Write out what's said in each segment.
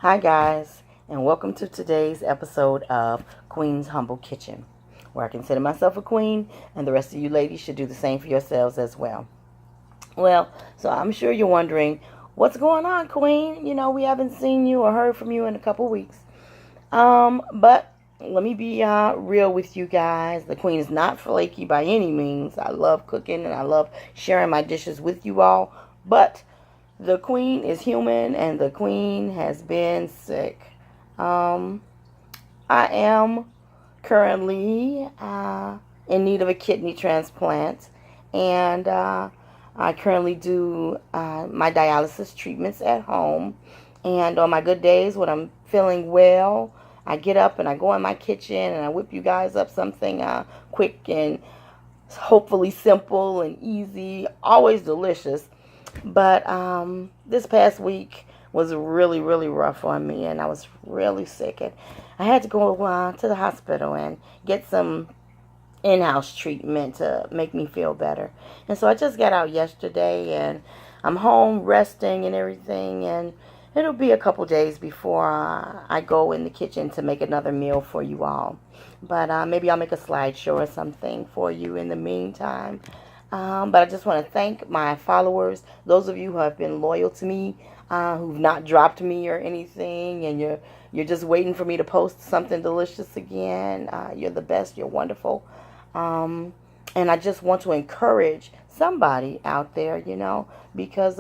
Hi, guys, and welcome to today's episode of Queen's Humble Kitchen, where I consider myself a queen, and the rest of you ladies should do the same for yourselves as well. Well, so I'm sure you're wondering, what's going on, Queen? We haven't seen you or heard from you in a couple weeks. But let me be real with you guys. The Queen is not flaky by any means. I love cooking and I love sharing my dishes with you all, but the Queen is human and the Queen has been sick. Um, I am currently in need of a kidney transplant, and I currently do my dialysis treatments at home. And on my good days, when I'm feeling well, I get up and I go in my kitchen and I whip you guys up something quick and hopefully simple and easy, always delicious. But this past week was really, really rough on me, and I was really sick. And I had to go to the hospital and get some in-house treatment to make me feel better. And so I just got out yesterday, and I'm home resting and everything. And it'll be a couple days before I go in the kitchen to make another meal for you all. But maybe I'll make a slideshow or something for you in the meantime. But I just want to thank my followers, those of you who have been loyal to me, who've not dropped me or anything, and you're just waiting for me to post something delicious again. You're the best. You're wonderful. And I just want to encourage somebody out there, because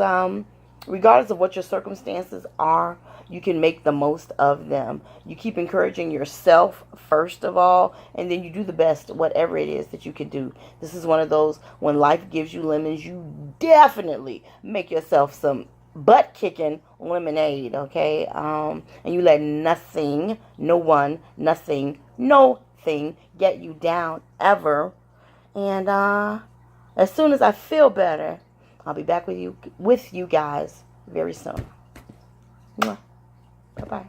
regardless of what your circumstances are, you can make the most of them. You keep encouraging yourself first of all, and then you do the best, whatever it is that you can do. This is one of those, when life gives you lemons, you definitely make yourself some butt kicking lemonade, okay? And you let nothing, no one, nothing, no thing get you down ever. And as soon as I feel better, I'll be back with you guys very soon. Bye bye.